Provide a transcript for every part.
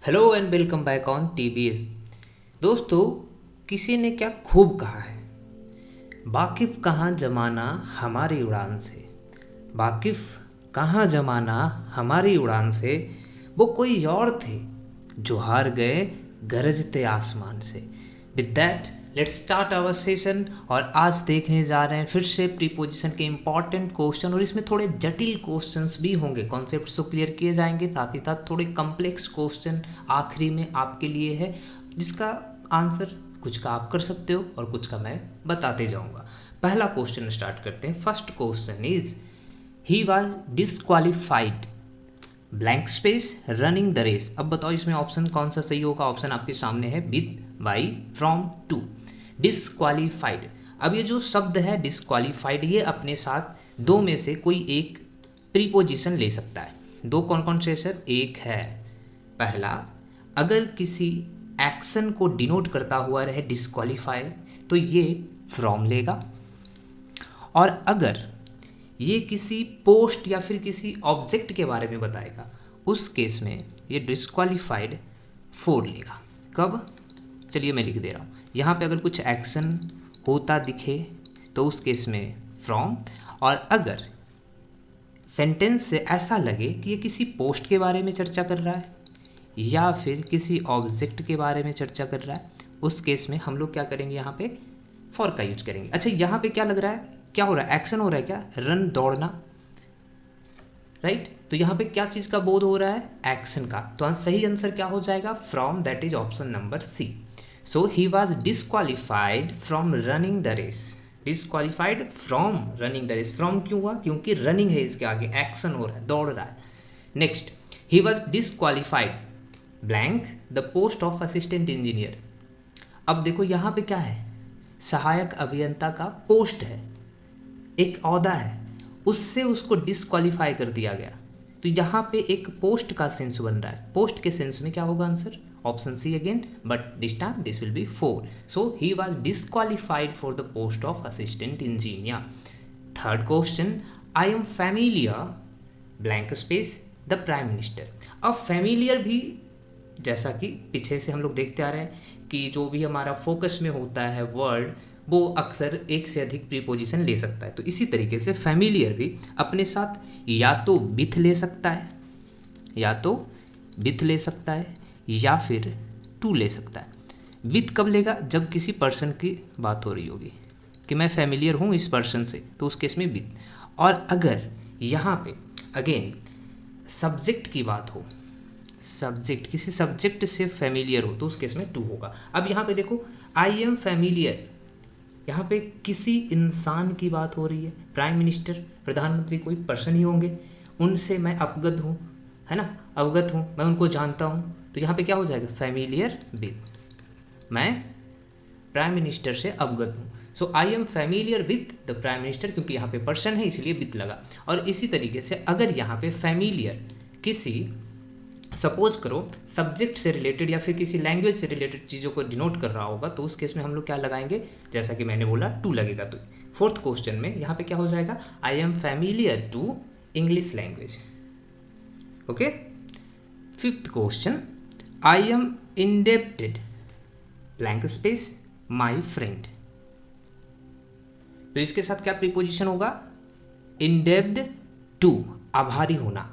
Hello and welcome back on TBS. दोस्तों, किसी ने क्या खूब कहा है, वाकिफ कहाँ जमाना हमारी उड़ान से, वाकिफ कहाँ जमाना हमारी उड़ान से, वो कोई और थे जो हार गए गरजते आसमान से। With that let's start our session. और आज देखने जा रहे हैं फिर से प्रीपोजिशन के इम्पॉर्टेंट क्वेश्चन, और इसमें थोड़े जटिल क्वेश्चंस भी होंगे, कॉन्सेप्ट्स तो क्लियर किए जाएंगे, साथ ही साथ थोड़े कम्प्लेक्स क्वेश्चन आखिरी में आपके लिए है, जिसका आंसर कुछ का आप कर सकते हो और कुछ का मैं बताते जाऊंगा। पहला क्वेश्चन स्टार्ट करते हैं। First question is he was disqualified blank space running the race. अब बताओ इसमें ऑप्शन कौन सा सही होगा। ऑप्शन आपके सामने है with, by, from, to. Disqualified, अब ये जो शब्द है डिसक्वालिफाइड, ये अपने साथ दो में से कोई एक प्रीपोजिशन ले सकता है। दो कौन कौन से सर? एक है पहला, अगर किसी एक्शन को डिनोट करता हुआ रहे डिसक्वालिफाई, तो ये फ्रॉम लेगा। और अगर ये किसी पोस्ट या फिर किसी ऑब्जेक्ट के बारे में बताएगा, उस केस में ये डिस्क्वालिफाइड फोर लेगा। कब? चलिए मैं लिख दे रहा हूँ। यहाँ पे अगर कुछ एक्शन होता दिखे तो उस केस में फ्रॉम, और अगर सेंटेंस से ऐसा लगे कि ये किसी पोस्ट के बारे में चर्चा कर रहा है या फिर किसी ऑब्जेक्ट के बारे में चर्चा कर रहा है, उस केस में हम लोग क्या करेंगे, यहाँ पे फॉर का यूज करेंगे। अच्छा, यहाँ पे क्या लग रहा है, क्या हो रहा है? एक्शन हो रहा है क्या? रन, दौड़ना, राइट? तो यहाँ पे क्या चीज़ का बोध हो रहा है? एक्शन का। तो सही आंसर क्या हो जाएगा? From, that is option number C. So he was disqualified from running the race. Disqualified from running the race. From क्यों हुआ? क्योंकि रनिंग है इसके आगे, एक्शन हो रहा है, दौड़ रहा है। Next, he was disqualified blank the post of assistant engineer. अब देखो यहाँ पे क्या है, सहायक अभियंता का पोस्ट है, एक ओहदा है, उससे उसको डिस्क्वालीफाई कर दिया गया। तो यहाँ पे एक पोस्ट का सेंस बन रहा है। पोस्ट के सेंस में क्या होगा answer? Option C again, but this time this will be for. So he was disqualified for the post of assistant engineer. Third question, I am familiar blank space the prime minister. अब familiar भी, जैसा कि पीछे से हम लोग देखते आ रहे हैं कि जो भी हमारा फोकस में होता है वर्ड, वो अक्सर एक से अधिक प्रीपोजिशन ले सकता है। तो इसी तरीके से फैमिलियर भी अपने साथ या तो विथ ले सकता है, या तो विथ ले सकता है, या फिर टू ले सकता है। विथ कब लेगा? जब किसी पर्सन की बात हो रही होगी कि मैं फैमिलियर हूँ इस पर्सन से, तो उस केस में विथ। और अगर यहाँ पे अगेन सब्जेक्ट की बात हो, सब्जेक्ट, किसी सब्जेक्ट से फैमिलियर हो, तो उस केस में टू होगा। अब यहाँ पे देखो, आई एम फैमिलियर, यहाँ पे किसी इंसान की बात हो रही है। प्राइम मिनिस्टर, प्रधानमंत्री कोई पर्सन ही होंगे, उनसे मैं अवगत हूँ, है ना, अवगत हूँ, मैं उनको जानता हूँ। तो यहाँ पे क्या हो जाएगा? फैमिलियर विथ, मैं प्राइम मिनिस्टर से अवगत हूँ। So I am familiar with the prime minister, क्योंकि यहाँ पे पर्सन है इसलिए विथ लगा। और इसी तरीके से अगर यहाँ पे फैमिलियर किसी, सपोज करो, सब्जेक्ट से रिलेटेड या फिर किसी लैंग्वेज से रिलेटेड चीज़ों को डिनोट कर रहा होगा, तो उस केस में हम लोग क्या लगाएंगे? जैसा कि मैंने बोला, टू लगेगा। तो फोर्थ क्वेश्चन में यहाँ पे क्या हो जाएगा? I am familiar to English language. Okay. Fifth question, I am indebted blank space my friend. तो इसके साथ क्या प्रीपोजिशन होगा? इंडेप्ड टू, आभारी होना।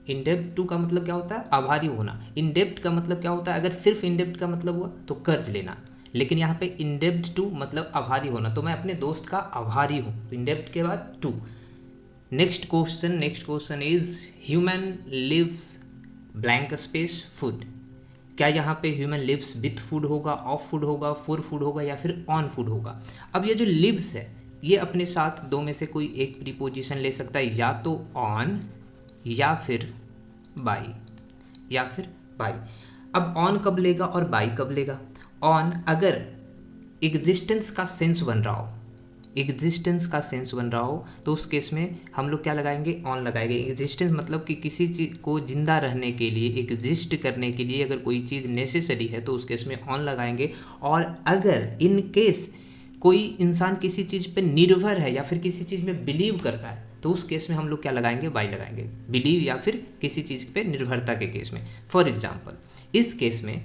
इंडेप्ट टू का मतलब क्या होता है? आभारी होना। इंडेप्ट का मतलब क्या होता है? अगर सिर्फ इंडेप्ट का मतलब हुआ तो कर्ज लेना, लेकिन यहाँ पे इंडेप्ट टू मतलब आभारी होना। तो मैं अपने दोस्त का आभारी हूँ, तो इंडेप्ट के बाद to. Next question is human lives blank space food. क्या यहाँ पे ह्यूमन लिव्स विथ फूड होगा, ऑफ फूड होगा, फॉर फूड होगा, या फिर ऑन फूड होगा? अब ये जो लिव्स है, ये अपने साथ दो में से कोई एक प्रीपोजिशन ले सकता है, या तो ऑन, या फिर बाई, या फिर बाई। अब ऑन कब लेगा और बाई कब लेगा? ऑन अगर एग्जिस्टेंस का सेंस बन रहा हो, एग्जिस्टेंस का सेंस बन रहा हो, तो उस केस में हम लोग क्या लगाएंगे? ऑन लगाएंगे। एग्जिस्टेंस मतलब कि किसी चीज़ को जिंदा रहने के लिए, एग्जिस्ट करने के लिए अगर कोई चीज़ नेसेसरी है, तो उस केस में ऑन लगाएंगे। और अगर इन केस कोई इंसान किसी चीज़ पे निर्भर है या फिर किसी चीज़ में बिलीव करता है, तो उस केस में हम लोग क्या लगाएंगे, बाई लगाएंगे, बिलीव या फिर किसी चीज़ पे निर्भरता के केस में। फॉर एग्जाम्पल इस केस में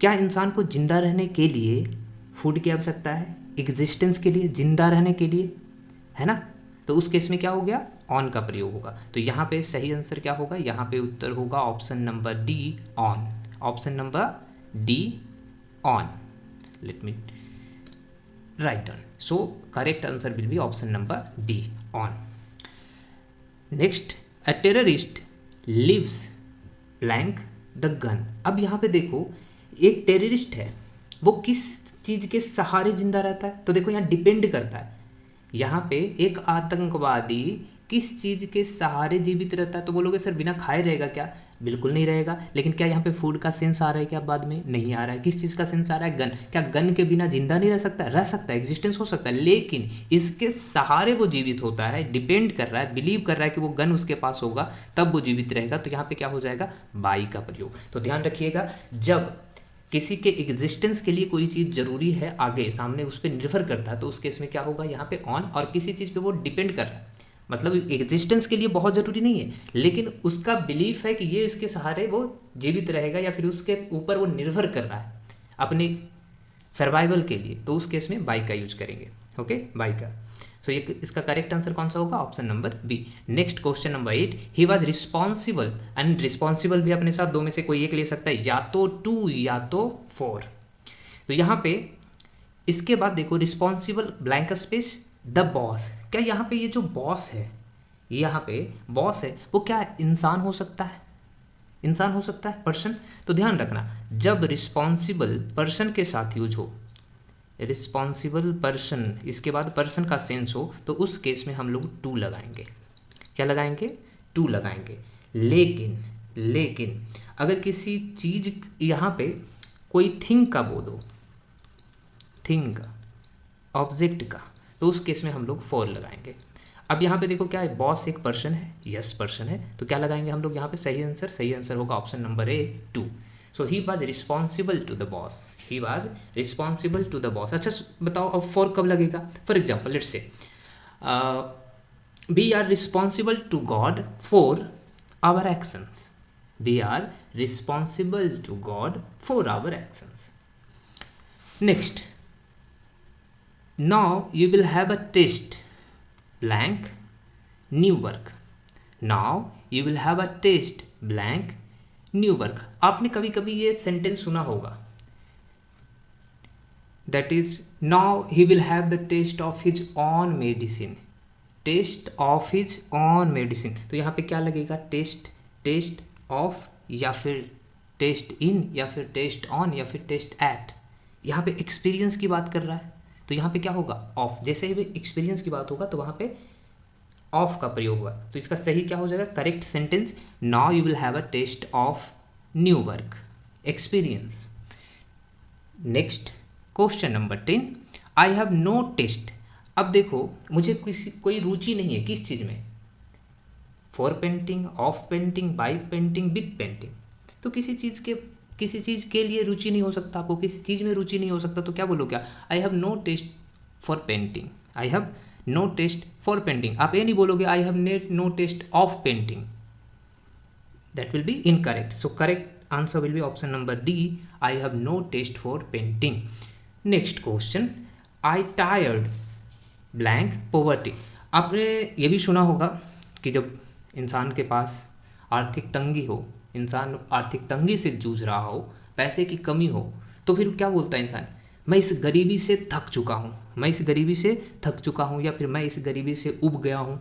क्या इंसान को जिंदा रहने के लिए फूड की आवश्यकता है, एग्जिस्टेंस के लिए, जिंदा रहने के लिए, है ना, तो उस केस में क्या हो गया, ऑन का प्रयोग होगा। तो यहाँ पे सही आंसर क्या होगा, यहाँ पे उत्तर होगा option number D, on. Option number D, on. Let me write down. So correct answer will be option number D, on. Next, a terrorist lives blank the gun. अब यहाँ पे देखो एक टेररिस्ट है, वो किस चीज़ के सहारे जिंदा रहता है, तो देखो यहाँ डिपेंड करता है। यहाँ पे एक आतंकवादी किस चीज़ के सहारे जीवित रहता है, तो बोलोगे सर बिना खाए रहेगा क्या, बिल्कुल नहीं रहेगा। लेकिन क्या यहाँ पे फूड का सेंस आ रहा है क्या, बाद में नहीं आ रहा है। किस चीज़ का सेंस आ रहा है, गन। क्या गन के बिना जिंदा नहीं रह सकता, रह सकता है, एग्जिस्टेंस हो सकता है, लेकिन इसके सहारे वो जीवित होता है, डिपेंड कर रहा है, बिलीव कर रहा है कि वो गन उसके पास होगा तब वो जीवित रहेगा। तो यहाँ पे क्या हो जाएगा, बाई का प्रयोग। तो ध्यान रखिएगा, जब किसी के एग्जिस्टेंस के लिए कोई चीज़ जरूरी है, आगे सामने उस पर निर्भर करता है, तो उस केस में क्या होगा, यहाँ पे ऑन, और किसी चीज़ पे वो डिपेंड कर रहा है, मतलब एग्जिस्टेंस के लिए बहुत ज़रूरी नहीं है, लेकिन उसका बिलीफ है कि ये इसके सहारे वो जीवित रहेगा, या फिर उसके ऊपर वो निर्भर कर रहा है अपने सर्वाइवल के लिए, तो उस केस में बाई का यूज करेंगे। ओके, बाई का। सो ये इसका करेक्ट आंसर कौन सा होगा, option number B. Next question number 8, he was responsible, and responsible भी अपने साथ दो में से कोई एक ले सकता है, या तो 2 या तो 4। तो यहाँ पे इसके बाद देखो responsible blank space the boss. क्या यहाँ पे ये जो बॉस है, यहाँ पे बॉस है, वो क्या इंसान हो सकता है, इंसान हो सकता है, पर्सन। तो ध्यान रखना, जब रिस्पॉन्सिबल पर्सन के साथ यूज हो, रिस्पॉन्सिबल पर्सन, इसके बाद पर्सन का सेंस हो, तो उस केस में हम लोग 2 लगाएंगे। क्या लगाएंगे, 2 लगाएंगे। लेकिन अगर किसी चीज, यहाँ पे कोई थिंग का बोल दो, थिंग ऑब्जेक्ट का, तो उस केस में हम लोग 4 लगाएंगे। अब यहाँ पे देखो क्या है, बॉस एक पर्सन है, यस पर्सन है, तो क्या लगाएंगे हम लोग यहाँ पे, सही आंसर होगा option number A, 2। So he was responsible to the boss, he was responsible to the boss. अच्छा बताओ अब 4 कब लगेगा। For example let's say we are responsible to God for our actions, we are responsible to God for our actions. Next, now you will have a test blank new work, now you will have a test blank new work। आपने कभी कभी ये sentence सुना होगा, that is now he will have the taste of his own medicine, taste of his own medicine। तो यहाँ पे क्या लगेगा, टेस्ट ऑफ, या फिर टेस्ट इन, या फिर टेस्ट ऑन, या फिर टेस्ट एट। यहाँ पे एक्सपीरियंस की बात कर रहा है, तो यहाँ पे क्या होगा, ऑफ। जैसे ही एक्सपीरियंस की बात होगा तो वहाँ पे ऑफ का प्रयोग हुआ, तो इसका सही क्या हो जाएगा, correct sentence, now you will have a taste of new work, experience. Next question number 10, I have no taste. अब देखो मुझे कोई रुचि नहीं है किस चीज़ में, for painting, of painting, by painting, with painting. तो किसी चीज़ के लिए रुचि नहीं हो सकता, आपको किसी चीज़ में रुचि नहीं हो सकता, तो क्या बोलो, क्या I have no taste for painting, I have no taste for painting. आप ये नहीं बोलोगे I have no taste of painting, that will be incorrect. So correct answer will be option number D, I have no taste for painting. Next question, I tired blank poverty. आपने ये भी सुना होगा कि जब इंसान के पास आर्थिक तंगी हो, इंसान आर्थिक तंगी से जूझ रहा हो, पैसे की कमी हो, तो फिर क्या बोलता है इंसान, मैं इस गरीबी से थक चुका हूँ, मैं इस गरीबी से थक चुका हूँ, या फिर मैं इस गरीबी से उब गया हूँ।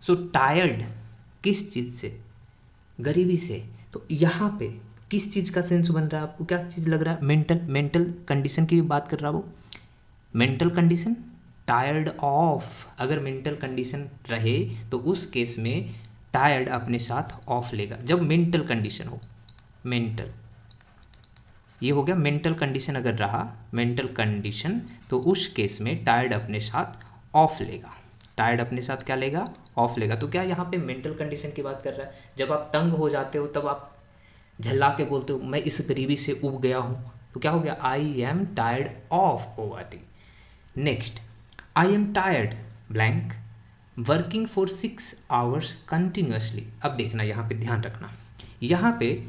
सो टायर्ड किस चीज़ से, गरीबी से। तो यहाँ पे किस चीज़ का सेंस बन रहा है, आपको क्या चीज़ लग रहा है, मेंटल कंडीशन की बात कर रहा है वो, मेंटल कंडीशन, टायर्ड ऑफ। अगर मेंटल कंडीशन रहे तो उस केस में टायर्ड अपने साथ ऑफ लेगा, जब मेंटल कंडीशन हो, मेंटल, ये हो गया मेंटल कंडीशन। अगर रहा मेंटल कंडीशन तो उस केस में टायर्ड अपने साथ ऑफ लेगा, टायर्ड अपने साथ क्या लेगा, ऑफ लेगा। तो क्या यहाँ पे मेंटल कंडीशन की बात कर रहा है, जब आप तंग हो जाते हो तब आप झल्ला के बोलते हो मैं इस गरीबी से उब गया हूँ, तो क्या हो गया, आई am tired of poverty. Next, I am tired blank working for 6 hours continuously. अब देखना, यहाँ पे ध्यान रखना, यहाँ पे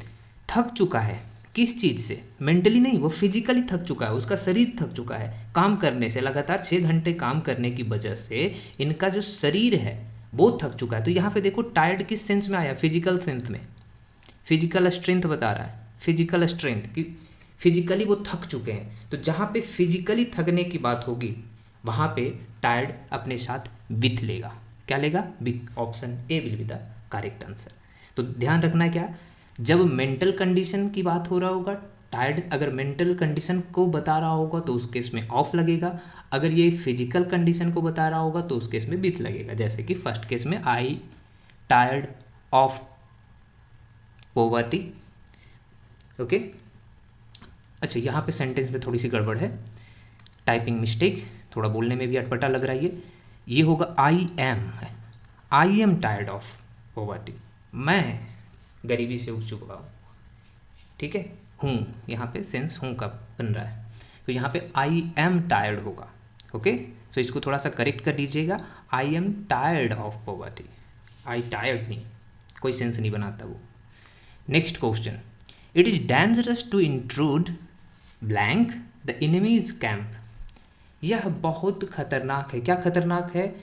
थक चुका है किस चीज़ से? मेंटली नहीं, वो फिजिकली थक चुका है, उसका शरीर थक चुका है काम करने से, लगातार 6 घंटे काम करने की वजह से इनका जो शरीर है वो थक चुका है। तो यहाँ पे देखो टायर्ड किस सेंस में आया? फिजिकल सेंस में, फिजिकल स्ट्रेंथ बता रहा है, फिजिकल स्ट्रेंथ कि फिजिकली वो थक चुके हैं। तो जहाँ पे फिजिकली थकने की बात होगी वहाँ पे टायर्ड अपने साथ विथ लेगा। क्या लेगा? With. Option A will be the correct answer. तो ध्यान रखना है, क्या जब मेंटल कंडीशन की बात हो रहा होगा, टायर्ड अगर मेंटल कंडीशन को बता रहा होगा तो उस केस में ऑफ लगेगा, अगर ये फिजिकल कंडीशन को बता रहा होगा तो उस केस में विथ लगेगा। जैसे कि फर्स्ट केस में आई टायर्ड ऑफ पॉवर्टी। ओके, अच्छा यहाँ पे सेंटेंस में थोड़ी सी गड़बड़ है, टाइपिंग मिस्टेक, थोड़ा बोलने में भी अटपटा लग रहा है। ये होगा आई एम है, आई एम टायर्ड ऑफ पॉवर्टी, मैं गरीबी से उब चुका हूँ। ठीक है, हूँ, यहाँ पे सेंस हूँ का बन रहा है, तो यहाँ पे आई एम टायर्ड होगा। ओके, सो इसको थोड़ा सा करेक्ट कर लीजिएगा, I am tired of poverty, I tired नहीं, कोई सेंस नहीं बनाता वो। Next question, it is dangerous to intrude blank the enemies camp. यह बहुत खतरनाक है। क्या खतरनाक है?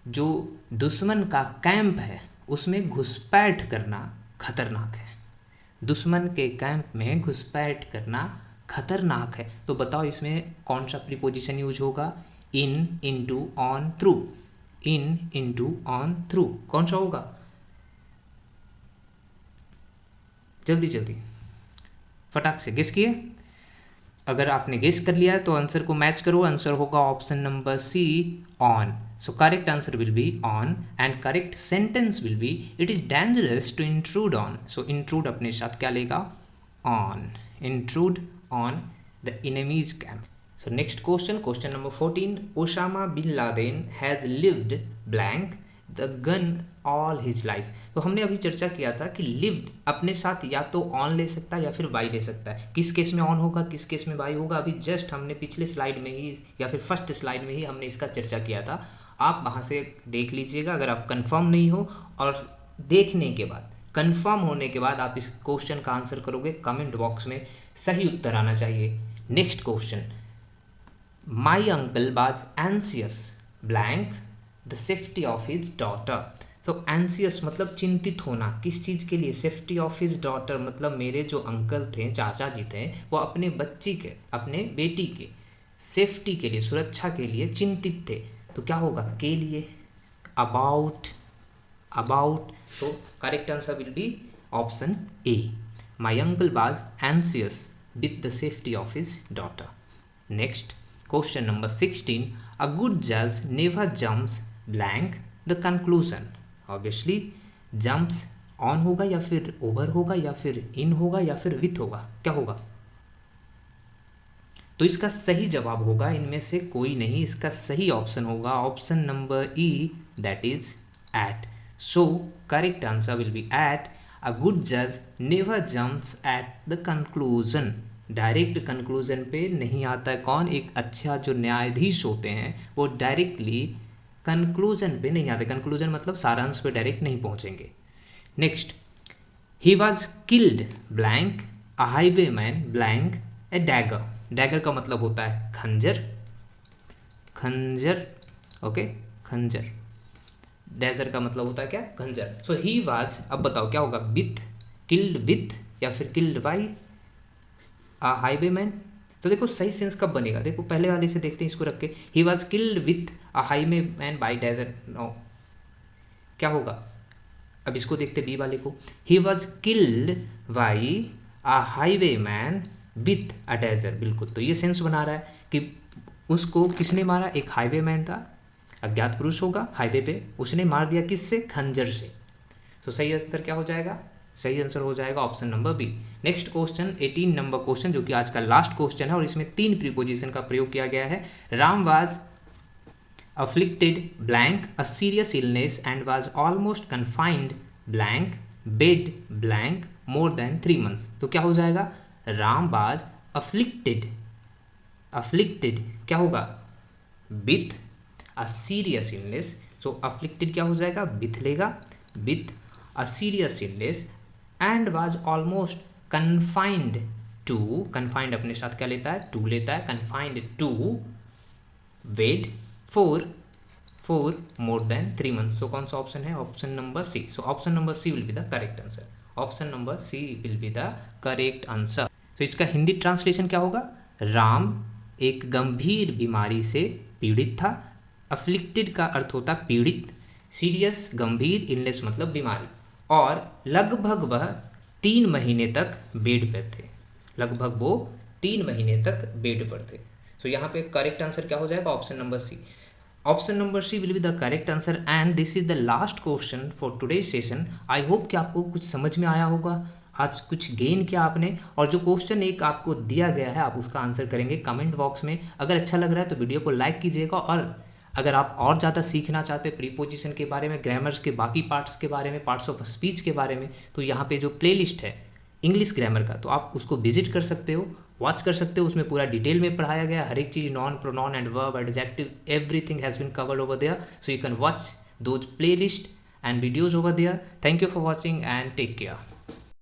जो दुश्मन का कैंप है उसमें घुसपैठ करना खतरनाक है। दुश्मन के कैंप में घुसपैठ करना खतरनाक है। तो बताओ इसमें कौन सा प्रीपोजिशन यूज होगा? In, into, on, through. In, into, on, through, कौन सा होगा? जल्दी जल्दी फटाक से गेस किए। अगर आपने गेस कर लिया है तो आंसर को मैच करो, आंसर होगा option number C, on. So correct answer will be on and correct sentence will be it is dangerous to intrude on. So intrude अपने साथ क्या लेगा? On. Intrude on the enemies camp. So next question, question number 14, Osama bin Laden has lived blank the gun all his life. तो हमने अभी चर्चा किया था कि लिव्ड अपने साथ या तो ऑन ले सकता है या फिर बाई ले सकता है। किस केस में ऑन होगा, किस केस में बाई होगा, अभी जस्ट हमने पिछले स्लाइड में ही या फिर फर्स्ट स्लाइड में ही हमने इसका चर्चा किया था। आप वहाँ से देख लीजिएगा अगर आप कंफर्म नहीं हो, और देखने के बाद, कंफर्म होने के बाद आप इस क्वेश्चन का आंसर करोगे। कमेंट बॉक्स में सही उत्तर आना चाहिए। Next question, my uncle was anxious blank the safety of his daughter. So anxious मतलब चिंतित होना, किस चीज़ के लिए? सेफ्टी ऑफ हिज डॉटर मतलब मेरे जो अंकल थे, चाचा जी थे, वो अपने बच्ची के, अपने बेटी के सेफ्टी के लिए, सुरक्षा के लिए चिंतित थे। तो क्या होगा? के लिए, about, about. So correct answer will be option A, my uncle was anxious with the safety of his daughter. Next question number 16, a good जज never jumps blank the conclusion. Obviously jumps on होगा या फिर over होगा या फिर इन होगा या फिर विथ होगा, क्या होगा? तो इसका सही जवाब होगा इनमें से कोई नहीं, इसका सही ऑप्शन होगा option number E, that is at. So correct answer will be at, a good जज never jumps at the conclusion. Direct conclusion पे नहीं आता है। कौन? एक अच्छा जो न्यायाधीश होते हैं वो डायरेक्टली कंक्लूजन पे नहीं आते। कंक्लूजन मतलब सारांश पे डायरेक्ट नहीं पहुंचेंगे। Next, he was killed blank a highway man blank A dagger. Dagger का मतलब होता है खंजर, खंजर, ओके, खंजर। डैजर का मतलब होता है क्या? खंजर। सो ही वॉज, अब बताओ क्या होगा? विथ, किल्ड विथ या फिर killed by a highway man. तो देखो सही सेंस कब बनेगा, देखो पहले वाले से देखते हैं इसको रख के, he was killed with a highwayman by desert. No, क्या होगा? अब इसको देखते बी वाले को, he was killed by a highwayman with a desert. बिल्कुल, तो ये सेंस बना रहा है कि उसको किसने मारा? एक हाईवे मैन था, अज्ञात पुरुष होगा हाईवे पे, उसने मार दिया किससे? खंजर से। तो सही उत्तर क्या हो जाएगा? सही आंसर हो जाएगा option number B. Next question 18 number question, जो कि आज का लास्ट क्वेश्चन है और इसमें 3 प्रीपोजिशन का प्रयोग किया गया है। Ram was afflicted blank a serious illness and was almost confined blank bed blank more than 3 months। तो क्या हो जाएगा? राम वाज अफ्लिक्टेड, अफ्लिक्टेड क्या होगा? With a serious illness so afflicted क्या हो जाएगा, बिथलेगा, with a serious illness and was almost confined to, confined अपने साथ क्या लेता है, टू लेता है, confined to bed for more than 3 months। So कौन सा ऑप्शन है, option number C. So option number C will be the correct answer, option number C will be the correct answer. तो इसका हिंदी ट्रांसलेशन क्या होगा, राम एक गंभीर बीमारी से पीड़ित था। अफ्लिक्टेड का अर्थ होता पीड़ित, सीरियस गंभीर, इलनेस मतलब बीमारी, और लगभग वह 3 महीने तक बेड पर थे, लगभग वो 3 महीने तक बेड पर थे। सो यहाँ पे करेक्ट आंसर क्या हो जाएगा, option number C. Option number C will be the correct answer and this is the last question for today session. I hope कि आपको कुछ समझ में आया होगा, आज कुछ गेन किया आपने, और जो क्वेश्चन एक आपको दिया गया है आप उसका आंसर करेंगे कमेंट बॉक्स में। अगर अच्छा लग रहा है तो वीडियो को लाइक कीजिएगा, और अगर आप और ज़्यादा सीखना चाहते हैं प्रीपोजिशन के बारे में, ग्रामर्स के बाकी पार्ट्स के बारे में, पार्ट्स ऑफ स्पीच के बारे में, तो यहाँ पे जो प्लेलिस्ट है इंग्लिश ग्रामर का, तो आप उसको विजिट कर सकते हो, वॉच कर सकते हो। उसमें पूरा डिटेल में पढ़ाया गया, हर एक चीज़, noun, pronoun and verb, adjective, everything has been covered over there. So you can watch those playlist and videos over there. Thank you for watching and take care.